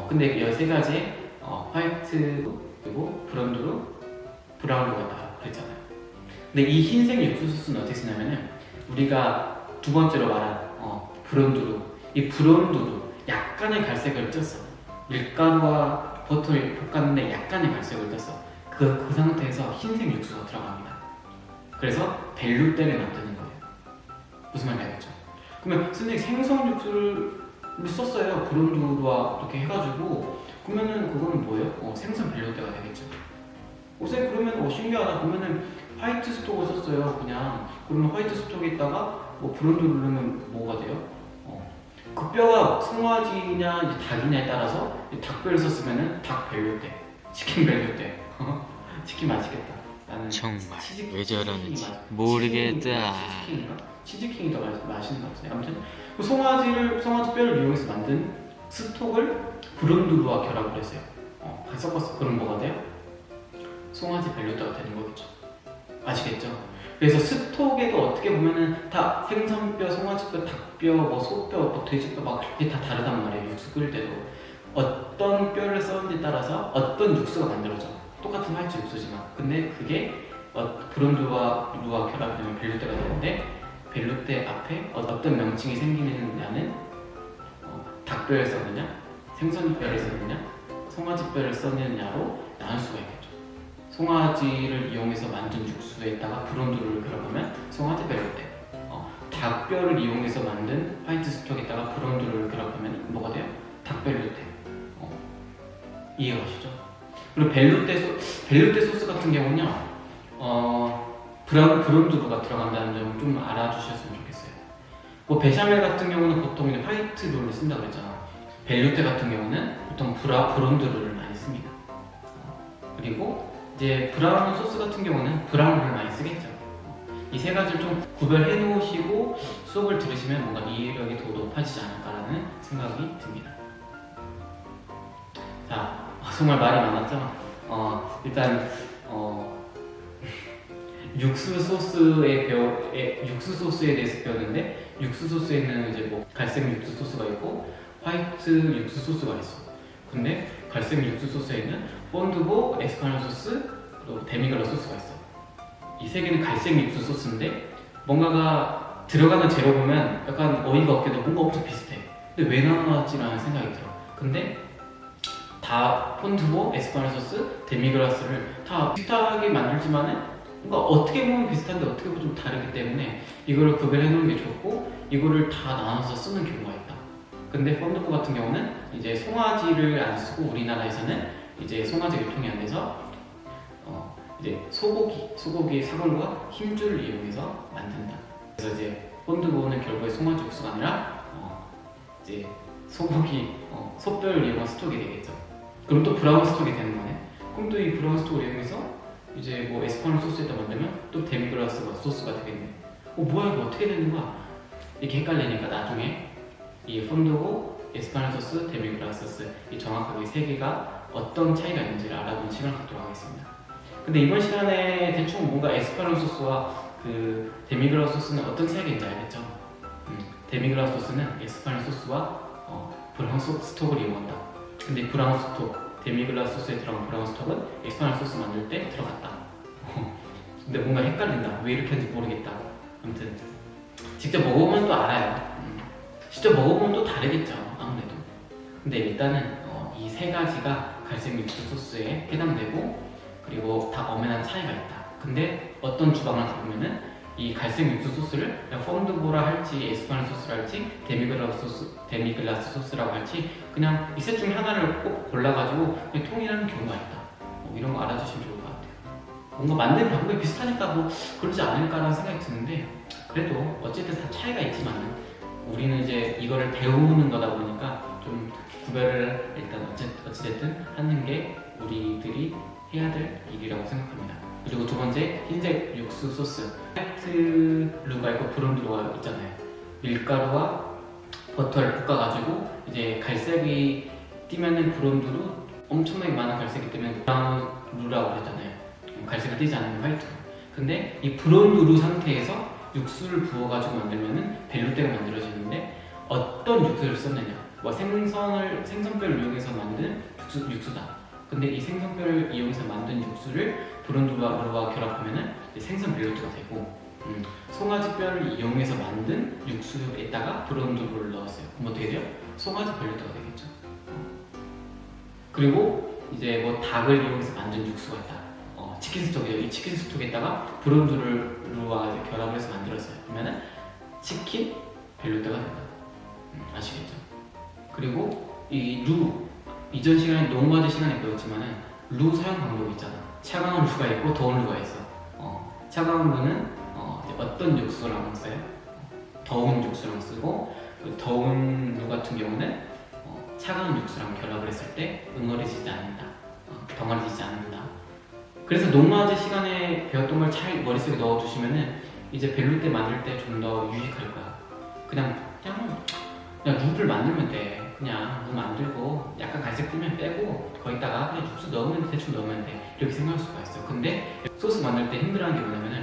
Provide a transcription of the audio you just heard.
근데 이 세 가지 화이트 그리고 브라운으로 있다 그랬잖아요. 근데 이 흰색 육수 소스는 어떻게 쓰냐면은 우리가 두 번째로 말한 브론두루, 이 브론두루 약간의 갈색을 쪘어. 밀가루와 버터를 볶았는데 약간의 갈색을 쪘어. 그 상태에서 흰색 육수가 들어갑니다. 그래서 벨루떼를 만드는 거예요. 무슨 말인지 알겠죠? 그러면 선생님 생선 육수를 썼어요. 브론두루와 이렇게 해가지고 그러면은 그거는 뭐예요? 생선 벨루떼가 되겠죠. 선생님 그러면 신기하다. 그러면은 화이트 스톡을 썼어요. 그냥 그러면 화이트 스톡에다가 브론두를 넣으면 뭐가 돼요? 그 뼈가 송아지냐 이제 닭이냐에 따라서 닭뼈를 썼으면은 닭 벨루떼, 치킨 벨루떼. 치킨 맛있겠다. 나는 정말 왜 저러는지 모르겠다. 치즈킹이 더 맛있는 것 같아요. 아무튼 그 송아지 뼈를 이용해서 만든 스톡을 브론두루와 결합을 했어요. 같이 섞었어. 그럼 뭐가 돼요? 송아지 벨루떼가 되는 거겠죠. 아시겠죠? 그래서 스톡에도 어떻게 보면은 다 생선뼈, 송아지뼈, 닭뼈, 소뼈, 돼지뼈 막 이게 다 다르단 말이에요. 육수 끓일 때도 어떤 뼈를 썼는지 따라서 어떤 육수가 만들어져. 똑같은 화이트 육수지만 근데 그게 브론두와 결합이 되면 벨루떼가 되는데 벨루떼 앞에 어떤 명칭이 생기느냐는 닭뼈를 썼느냐, 생선뼈를 썼느냐, 송아지뼈를 썼느냐로 나눌 수가 있겠죠. 송아지를 이용해서 만든 육수에다가 브론두를 결합하면 송아지 벨루떼, 닭뼈를 이용해서 만든 화이트 스톡에다가 브론두를 결합하면 뭐가 돼요? 닭 벨루떼. 이해가시죠? 그리고 벨루떼 소스 같은 경우는요, 브론두루가 들어간다는 점을 좀 알아주셨으면 좋겠어요. 베샤멜 같은 경우는 보통 이제 화이트 룰을 쓴다고 그랬잖아. 벨루떼 같은 경우는 보통 브론두루를 많이 씁니다. 그리고 이제 브라운 소스 같은 경우는 브라운을 많이 쓰겠죠. 이 세 가지를 좀 구별해 놓으시고 수업을 들으시면 뭔가 이해력이 더 높아지지 않을까라는 생각이 듭니다. 자, 정말 말이 많았죠? 일단 육수 소스에 대해서 배웠는데 육수 소스에는 이제 갈색 육수 소스가 있고 화이트 육수 소스가 있어. 근데 갈색 육수 소스에는 폰두보, 에스파뇰 소스, 그리고 데미글라 소스가 있어. 이 세 개는 갈색 육수 소스인데 뭔가가 들어가는 재료 보면 약간 어이가 없게도 뭔가 엄청 비슷해. 근데 왜 나눠놨지라는 생각이 들어. 근데 다 폰두보, 에스파뇰 소스, 데미글라스를 다 비슷하게 만들지만은 뭔가 어떻게 보면 비슷한데 어떻게 보면 좀 다르기 때문에 이거를 구별해 놓는 게 좋고 이거를 다 나눠서 쓰는 경우가 있다. 근데 폰두보 같은 경우는 이제 송아지를 안 쓰고 우리나라에서는 이제 송아지 유통이 안 돼서 이제 소고기 사골과 흰줄을 이용해서 만든다. 그래서 이제 폰두보는 결국에 송아지 육수가 아니라 이제 소뼈를 이용한 스톡이 되겠죠. 그럼 또 브라운 스톡이 되는 거네. 그럼 또 이 브라운 스톡을 이용해서 이제 에스파뇰 소스에다 만들면 또 데미글라스 소스가 되겠네. 뭐야 이거 어떻게 되는 거야? 이렇게 헷갈리니까 나중에 이 폰두보, 에스파뇰 소스, 데미글라스 소스 이 정확하게 세 개가 어떤 차이가 있는지를 알아보는 시간을 갖도록 하겠습니다. 근데 이번 시간에 대충 뭔가 에스파뇰 소스와 그 데미글라스 소스는 어떤 차이가 있는지 알겠죠? 데미글라스 소스는 에스파뇰 소스와 브라운 스톡을 이용한다. 근데 브라운 스톡, 데미글라스 소스에 들어간 브라운 스톡은 에스파뇰 소스 만들 때 들어갔다. 근데 뭔가 헷갈린다. 왜 이렇게 하는지 모르겠다. 아무튼 직접 먹어보면 또 알아요. 직접 먹어보면 또 다르겠죠. 아무래도. 근데 일단은 이 세 가지가 갈색 육수 소스에 해당되고 그리고 다 엄연한 차이가 있다. 근데 어떤 주방을 가보면은 이 갈색 육수 소스를 폰두보라 할지 에스파뇰 소스라 할지 데미글라스 소스라고 할지 그냥 이 셋 중에 하나를 꼭 골라가지고 그냥 통일하는 경우가 있다. 이런 거 알아주시면 좋을 것 같아요. 뭔가 만드는 방법이 비슷하니까 그러지 않을까라는 생각이 드는데 그래도 어쨌든 다 차이가 있지만 우리는 이제 이거를 배우는 거다 보니까 좀 구별을 일단 어찌됐든 하는 게 우리들이 해야 될 일이라고 생각합니다. 그리고 두 번째 흰색 육수 소스 화이트루가 있고 브론두루가 있잖아요. 밀가루와 버터를 볶아가지고 이제 갈색이 띄면은 브론두루, 엄청나게 많은 갈색이 뜨면 브라운루라고 그랬잖아요. 갈색이 띄지 않는 화이트루. 근데 이 브론두루 상태에서 육수를 부어가지고 만들면은 벨루떼가 만들어지는데 어떤 육수를 썼느냐 뭐 생선뼈를 이용해서 만든 육수다. 근데 이 생선뼈를 이용해서 만든 육수를 브론드와 결합하면은 생선 벨로트가 되고, 송아지 뼈를 이용해서 만든 육수에다가 브론드를 넣었어요. 그럼 어떻게 돼요? 송아지 벨로트가 되겠죠. 그리고 이제 뭐 닭을 이용해서 만든 육수가 있다. 치킨 스톡이죠. 이 치킨 스톡에다가 브론드와 결합을 해서 만들었어요. 그러면은 치킨 벨로트가 된다. 아시겠죠? 그리고 이 루, 이전 시간에 농과제 시간에 배웠지만은 루 사용 방법이 있잖아. 차가운 루가 있고 더운 루가 있어. 차가운 루는 이제 어떤 육수랑 써요? 더운 육수랑 쓰고, 더운 루 같은 경우는 차가운 육수랑 결합을 했을 때 응어리지지 않는다. 덩어리지지 않는다. 그래서 농과제 시간에 배웠던 걸 잘 머릿속에 넣어두시면은 이제 벨루테 만들 때 좀 더 유익할 거야. 그냥 룰을 만들면 돼. 그냥 룰 만들고 약간 갈색 뜨면 빼고 거기다가 그냥 육수 넣으면 돼, 대충 넣으면 돼, 이렇게 생각할 수가 있어. 근데 소스 만들 때 힘들어하는 게 뭐냐면은